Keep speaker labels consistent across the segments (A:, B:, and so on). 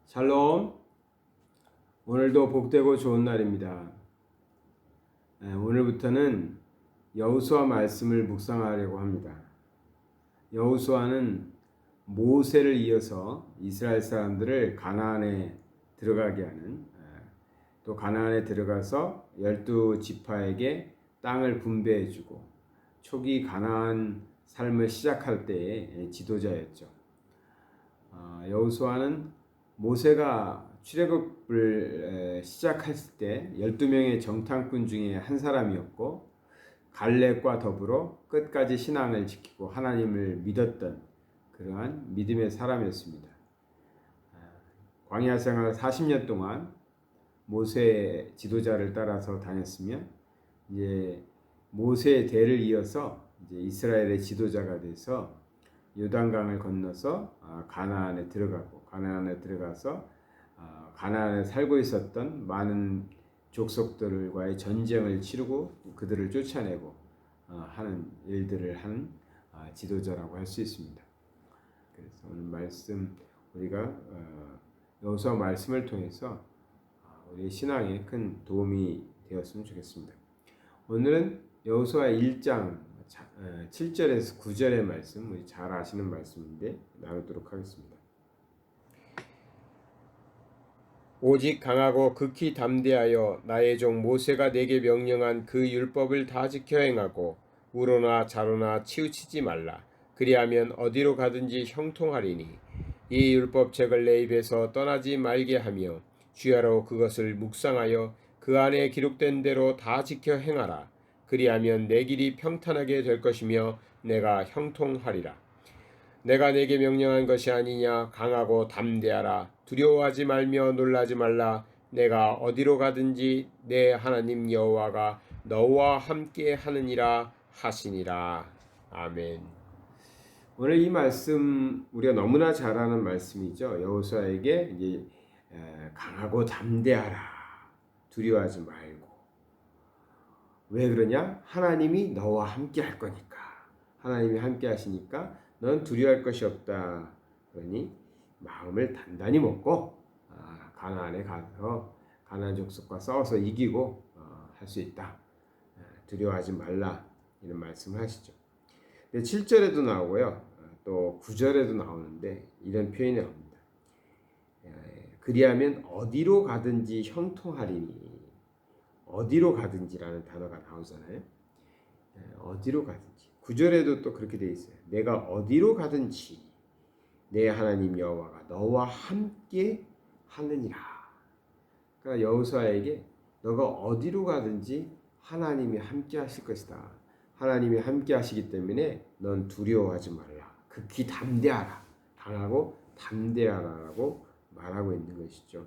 A: 샬롬. 오늘도 복되고 좋은 날입니다. 오늘부터는 여호수아 말씀을 묵상하려고 합니다. 여호수아는 모세를 이어서 이스라엘 사람들을 가나안에 들어가게 하는, 또 가나안에 들어가서 12지파에게 땅을 분배해주고 초기 가나안 삶을 시작할 때의 지도자였죠. 여호수아는 모세가 출애굽을 시작했을 때 12명의 정탐꾼 중에 한 사람이었고, 갈렙과 더불어 끝까지 신앙을 지키고 하나님을 믿었던 그러한 믿음의 사람이었습니다. 광야 생활 40년 동안 모세 지도자를 따라서 다녔으며, 이제 모세의 대를 이어서 이제 이스라엘의 지도자가 돼서 요단강을 건너서 가나안에 들어가서 가나안에 살고 있었던 많은 족속들과의 전쟁을 치르고 그들을 쫓아내고 하는 일들을 한 지도자라고 할 수 있습니다. 그래서 오늘 말씀 우리가 여호수아 말씀을 통해서 우리 신앙에 큰 도움이 되었으면 좋겠습니다. 오늘은 여호수아 1장 7절에서 9절의 말씀, 우리 잘 아시는 말씀인데 나누도록 하겠습니다. 오직 강하고 극히 담대하여 나의 종 모세가 내게 명령한 그 율법을 다 지켜 행하고 우로나 좌로나 치우치지 말라. 그리하면 어디로 가든지 형통하리니 이 율법책을 내 입에서 떠나지 말게 하며 주야로 그것을 묵상하여 그 안에 기록된 대로 다 지켜 행하라. 그리하면 내 길이 평탄하게 될 것이며 내가 형통하리라. 내가 내게 명령한 것이 아니냐. 강하고 담대하라. 두려워하지 말며 놀라지 말라. 내가 어디로 가든지 내 하나님 여호와가 너와 함께 하느니라 하시니라. 아멘. 오늘 이 말씀 우리가 너무나 잘 아는 말씀이죠. 여호수아에게 이제 강하고 담대하라. 두려워하지 말고. 왜 그러냐? 하나님이 너와 함께 할 거니까. 하나님이 함께 하시니까 넌 두려워할 것이 없다. 그러니 마음을 단단히 먹고 가나안에 가서 가나안 족속과 싸워서 이기고 할 수 있다. 두려워하지 말라. 이런 말씀을 하시죠. 7절에도 나오고요. 또 9절에도 나오는데 이런 표현이 나옵니다. 그리하면 어디로 가든지 형통하리니. 어디로 가든지라는 단어가 나오잖아요. 어디로 가든지. 9절에도 또 그렇게 되어 있어요. 내가 어디로 가든지 내 하나님 여호와가 너와 함께 하느니라. 그러니까 여호수아에게 너가 어디로 가든지 하나님이 함께 하실 것이다. 하나님이 함께 하시기 때문에 넌 두려워하지 말라. 극히 담대하라. 강하고 담대하라라고 말하고 있는 것이죠.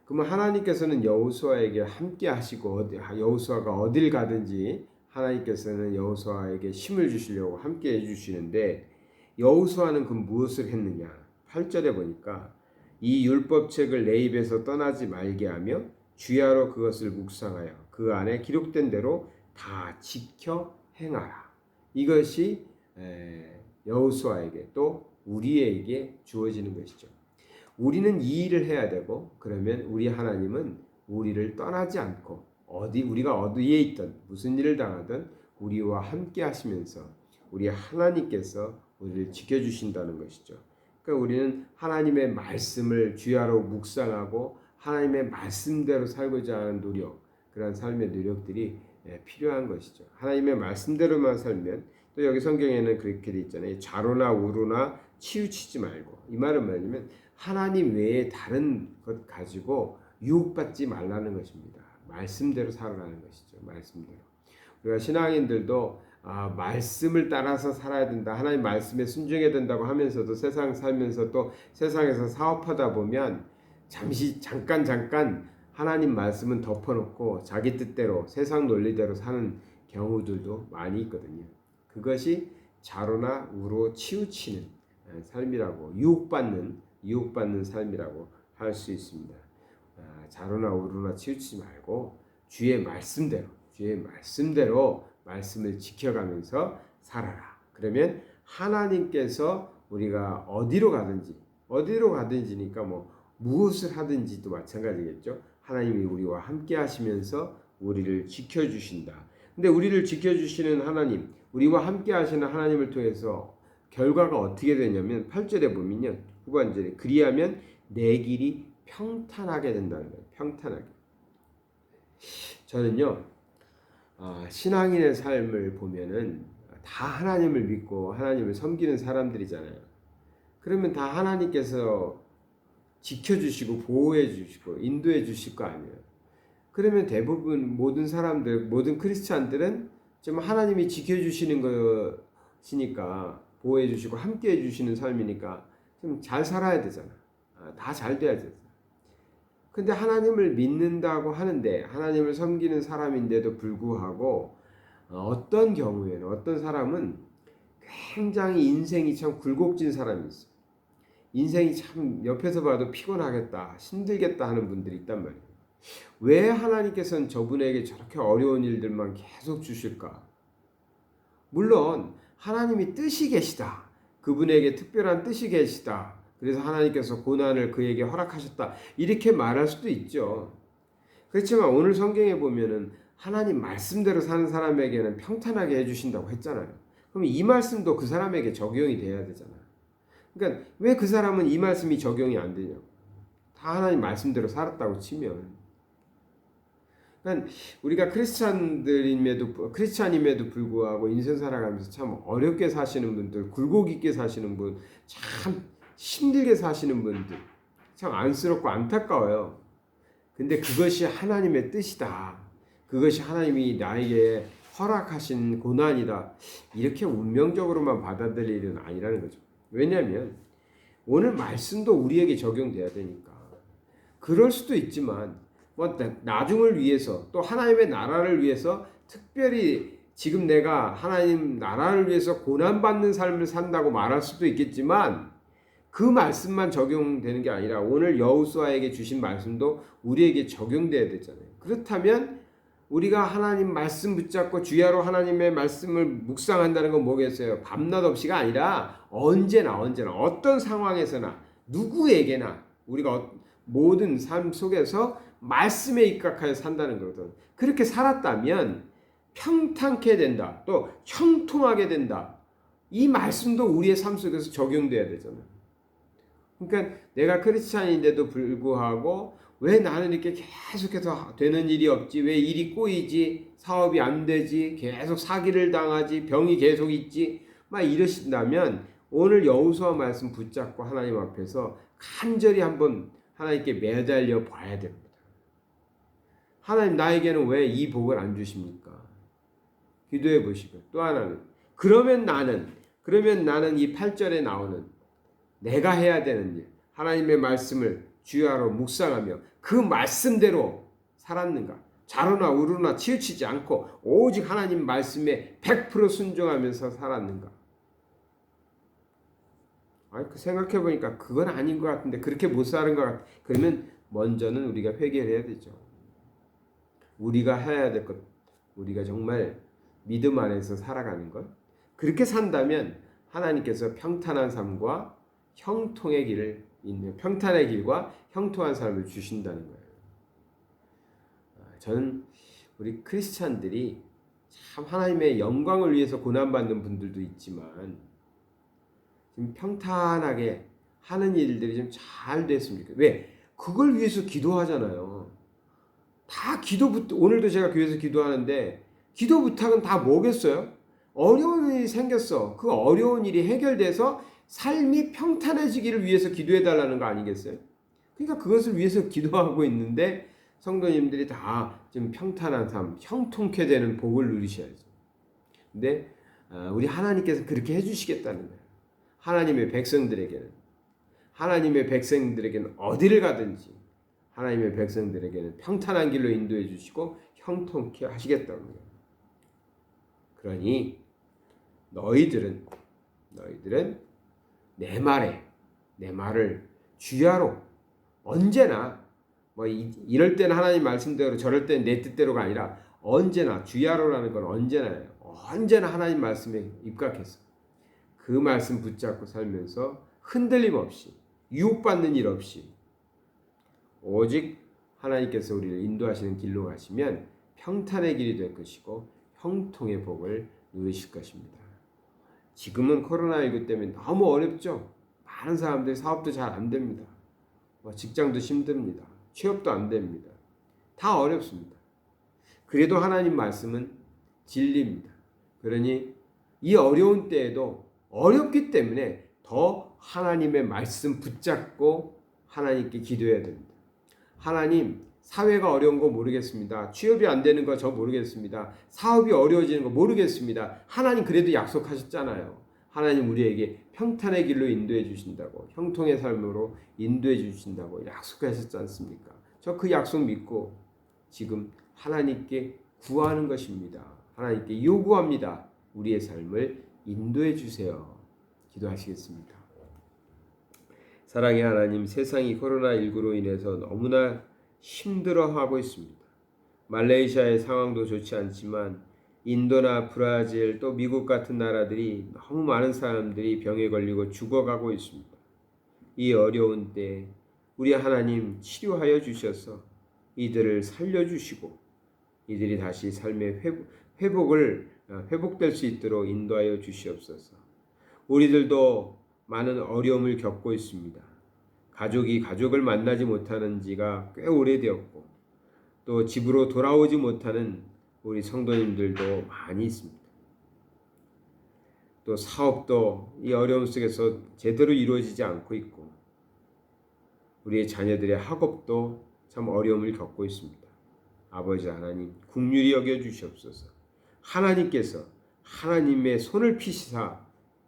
A: 그러면 하나님께서는 여호수아에게 함께 하시고 여호수아가 어딜 가든지 하나님께서는 여호수아에게 힘을 주시려고 함께 해주시는데, 여호수아는 그 무엇을 했느냐? 8절에 보니까 이 율법책을 내 입에서 떠나지 말게 하며 주야로 그것을 묵상하여 그 안에 기록된 대로 다 지켜 행하라. 이것이 여호수아에게 또 우리에게 주어지는 것이죠. 우리는 이 일을 해야 되고, 그러면 우리 하나님은 우리를 떠나지 않고 우리가 어디에 있든 무슨 일을 당하든 우리와 함께 하시면서 우리 하나님께서 우리를 지켜주신다는 것이죠. 그러니까 우리는 하나님의 말씀을 주야로 묵상하고 하나님의 말씀대로 살고자 하는 노력, 그런 삶의 노력들이 필요한 것이죠. 하나님의 말씀대로만 살면, 또 여기 성경에는 그렇게 돼 있잖아요. 좌로나 우로나 치우치지 말고. 이 말은 뭐냐면 하나님 외에 다른 것 가지고 유혹받지 말라는 것입니다. 말씀대로 살아가는 것이죠. 말씀대로. 우리가 신앙인들도 말씀을 따라서 살아야 된다. 하나님 말씀에 순종해야 된다고 하면서도 세상 살면서 또 세상에서 사업하다 보면 잠깐 하나님 말씀은 덮어놓고 자기 뜻대로 세상 논리대로 사는 경우들도 많이 있거든요. 그것이 좌로나 우로 치우치는 삶이라고, 유혹받는 삶이라고 할 수 있습니다. 좌로나 우로나 치우치지 말고 주의 말씀대로 말씀을 지켜가면서 살아라. 그러면 하나님께서 우리가 어디로 가든지니까 무엇을 하든지도 마찬가지겠죠. 하나님이 우리와 함께 하시면서 우리를 지켜주신다. 근데 우리를 지켜주시는 하나님, 우리와 함께 하시는 하나님을 통해서 결과가 어떻게 되냐면 8절에 보면요. 후반절에 그리하면 내 길이 평탄하게 된다는 거예요. 평탄하게. 저는요. 신앙인의 삶을 보면은 다 하나님을 믿고 하나님을 섬기는 사람들이잖아요. 그러면 다 하나님께서 지켜주시고 보호해 주시고 인도해 주실 거 아니에요. 그러면 대부분 모든 사람들, 모든 크리스찬들은 좀 하나님이 지켜주시는 것이니까 보호해 주시고 함께 해 주시는 삶이니까 좀 잘 살아야 되잖아. 다 잘 돼야 되잖아. 근데 하나님을 믿는다고 하는데 하나님을 섬기는 사람인데도 불구하고 어떤 경우에는 어떤 사람은 굉장히 인생이 참 굴곡진 사람이 있어요. 인생이 참 옆에서 봐도 피곤하겠다, 힘들겠다 하는 분들이 있단 말이에요. 왜 하나님께서는 저분에게 저렇게 어려운 일들만 계속 주실까? 물론 하나님이 뜻이 계시다. 그분에게 특별한 뜻이 계시다. 그래서 하나님께서 고난을 그에게 허락하셨다. 이렇게 말할 수도 있죠. 그렇지만 오늘 성경에 보면은 하나님 말씀대로 사는 사람에게는 평탄하게 해주신다고 했잖아요. 그럼 이 말씀도 그 사람에게 적용이 돼야 되잖아요. 그러니까 왜 그 사람은 이 말씀이 적용이 안 되냐고. 다 하나님 말씀대로 살았다고 치면. 그러니까 우리가 크리스찬임에도 불구하고 인생 살아가면서 참 어렵게 사시는 분들, 굴곡 있게 사시는 분, 참 힘들게 사시는 분들, 참 안쓰럽고 안타까워요. 근데 그것이 하나님의 뜻이다. 그것이 하나님이 나에게 허락하신 고난이다. 이렇게 운명적으로만 받아들일 일은 아니라는 거죠. 왜냐하면 오늘 말씀도 우리에게 적용돼야 되니까. 그럴 수도 있지만 나중을 위해서 또 하나님의 나라를 위해서 특별히 지금 내가 하나님 나라를 위해서 고난받는 삶을 산다고 말할 수도 있겠지만 그 말씀만 적용되는 게 아니라 오늘 여호수아에게 주신 말씀도 우리에게 적용돼야 되잖아요. 그렇다면 우리가 하나님 말씀 붙잡고 주야로 하나님의 말씀을 묵상한다는 건 뭐겠어요? 밤낮 없이가 아니라 언제나 어떤 상황에서나 누구에게나 우리가 모든 삶 속에서 말씀에 입각하여 산다는 거거든. 그렇게 살았다면 평탄케 된다. 또 형통하게 된다. 이 말씀도 우리의 삶 속에서 적용돼야 되잖아요. 그러니까 내가 크리스찬인데도 불구하고 왜 나는 이렇게 계속해서 되는 일이 없지? 왜 일이 꼬이지? 사업이 안 되지? 계속 사기를 당하지? 병이 계속 있지? 막 이러신다면 오늘 여호수아 말씀 붙잡고 하나님 앞에서 간절히 한번 하나님께 매달려 봐야 됩니다. 하나님 나에게는 왜 이 복을 안 주십니까? 기도해 보시고 또 하나는 그러면 나는 이 8절에 나오는 내가 해야 되는 일 하나님의 말씀을 주야로 묵상하며 그 말씀대로 살았는가? 좌로나 우로나 치우치지 않고 오직 하나님 말씀에 100% 순종하면서 살았는가? 생각해 보니까 그건 아닌 것 같은데 그렇게 못 사는 것 같아. 그러면 먼저는 우리가 회개해야 되죠. 우리가 해야 될 것, 우리가 정말 믿음 안에서 살아가는 것. 그렇게 산다면 하나님께서 평탄한 삶과 형통의 길을 있는 평탄의 길과 형통한 삶을 주신다는 거예요. 저는 우리 크리스찬들이 참 하나님의 영광을 위해서 고난받는 분들도 있지만 좀 평탄하게 하는 일들이 좀 잘 됐으면 좋겠어요. 왜? 그걸 위해서 기도하잖아요. 다 오늘도 제가 교회에서 기도하는데 기도 부탁은 다 뭐겠어요? 어려운 일이 생겼어. 그 어려운 일이 해결돼서 삶이 평탄해지기를 위해서 기도해달라는 거 아니겠어요? 그러니까 그것을 위해서 기도하고 있는데 성도님들이 다 좀 평탄한 삶, 형통케 되는 복을 누리셔야죠. 근데 우리 하나님께서 그렇게 해주시겠다는 거예요. 하나님의 백성들에게는 어디를 가든지 하나님의 백성들에게는 평탄한 길로 인도해 주시고 형통케 하시겠다는 거예요. 그러니 너희들은 내 말을 주야로 언제나 이럴 때는 하나님 말씀대로 저럴 때는 내 뜻대로가 아니라 언제나 주야로라는 건 언제나예요. 언제나 하나님 말씀에 입각해서 그 말씀 붙잡고 살면서 흔들림 없이 유혹받는 일 없이 오직 하나님께서 우리를 인도하시는 길로 가시면 평탄의 길이 될 것이고 형통의 복을 누리실 것입니다. 지금은 코로나19 때문에 너무 어렵죠. 많은 사람들이 사업도 잘 안 됩니다. 직장도 힘듭니다. 취업도 안 됩니다. 다 어렵습니다. 그래도 하나님 말씀은 진리입니다. 그러니 이 어려운 때에도 어렵기 때문에 더 하나님의 말씀 붙잡고 하나님께 기도해야 됩니다. 하나님, 사회가 어려운 거 모르겠습니다. 취업이 안 되는 거 저 모르겠습니다. 사업이 어려워지는 거 모르겠습니다. 하나님 그래도 약속하셨잖아요. 하나님 우리에게 평탄의 길로 인도해 주신다고, 형통의 삶으로 인도해 주신다고 약속하셨지 않습니까? 저 그 약속 믿고 지금 하나님께 구하는 것입니다. 하나님께 요구합니다. 우리의 삶을 인도해 주세요. 기도하시겠습니다. 사랑의 하나님, 세상이 코로나19로 인해서 너무나 힘들어하고 있습니다. 말레이시아의 상황도 좋지 않지만 인도나 브라질 또 미국 같은 나라들이 너무 많은 사람들이 병에 걸리고 죽어가고 있습니다. 이 어려운 때 우리 하나님 치료하여 주셔서 이들을 살려주시고 이들이 다시 삶의 회복될 수 있도록 인도하여 주시옵소서. 우리들도 많은 어려움을 겪고 있습니다. 가족이 가족을 만나지 못하는 지가 꽤 오래되었고 또 집으로 돌아오지 못하는 우리 성도님들도 많이 있습니다. 또 사업도 이 어려움 속에서 제대로 이루어지지 않고 있고 우리의 자녀들의 학업도 참 어려움을 겪고 있습니다. 아버지 하나님 긍휼히 여겨 주시옵소서. 하나님께서 하나님의 손을 피시사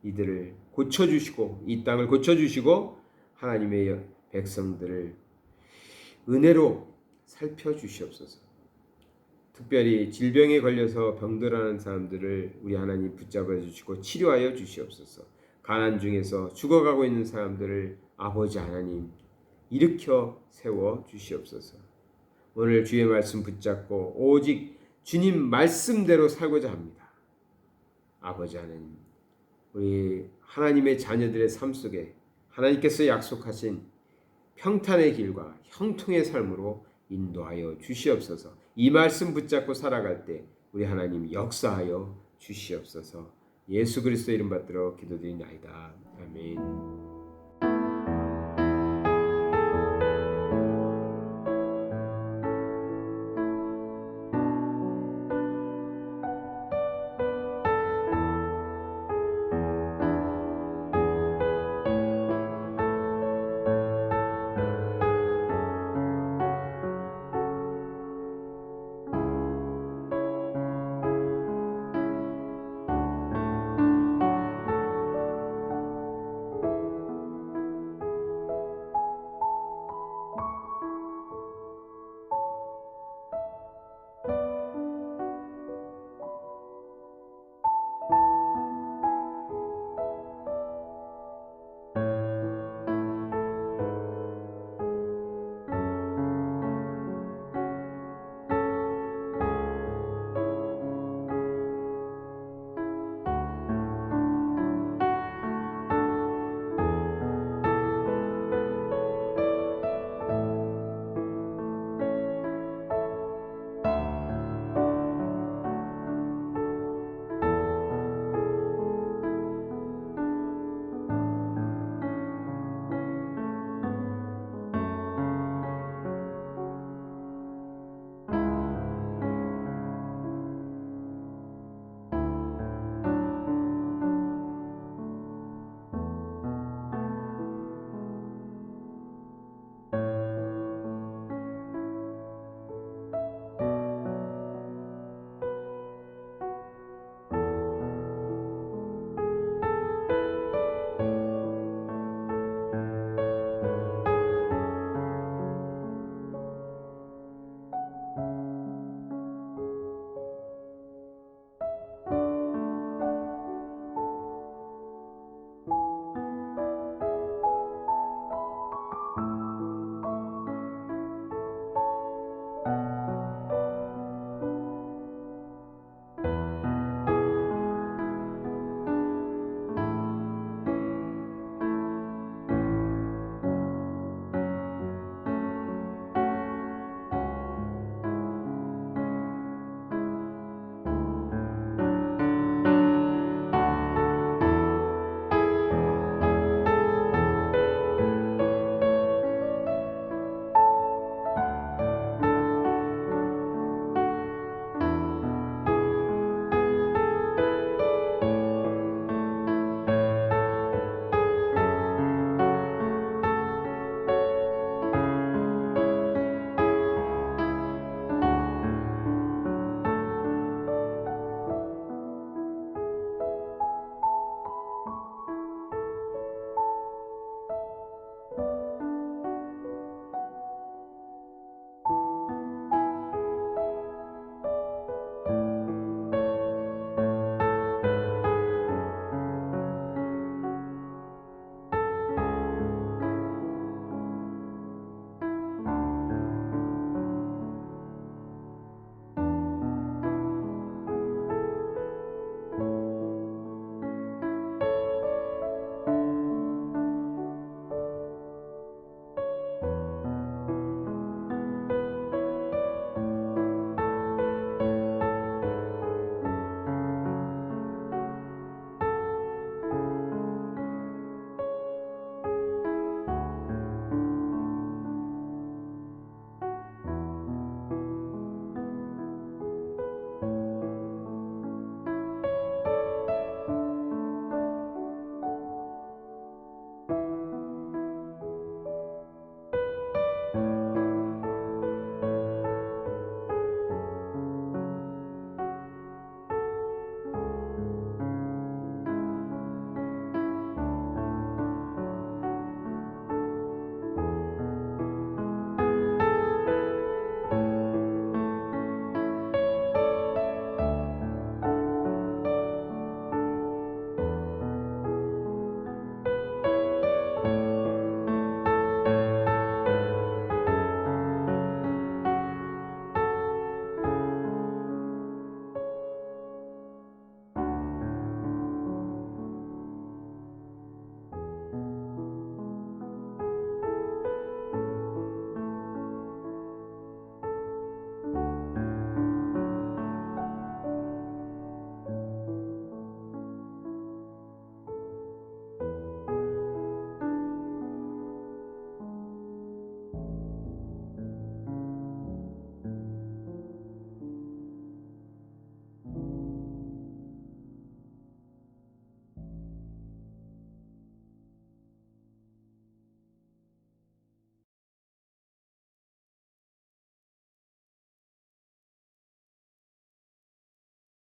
A: 이들을 고쳐주시고 이 땅을 고쳐주시고 하나님의 백성들을 은혜로 살펴주시옵소서. 특별히 질병에 걸려서 병들어하는 사람들을 우리 하나님 붙잡아 주시고 치료하여 주시옵소서. 가난 중에서 죽어가고 있는 사람들을 아버지 하나님 일으켜 세워 주시옵소서. 오늘 주의 말씀 붙잡고 오직 주님 말씀대로 살고자 합니다. 아버지 하나님, 우리 하나님의 자녀들의 삶 속에 하나님께서 약속하신 평탄의 길과 형통의 삶으로 인도하여 주시옵소서. 이 말씀 붙잡고 살아갈 때 우리 하나님 역사하여 주시옵소서. 예수 그리스도 이름 받들어 기도드리나이다. 아멘.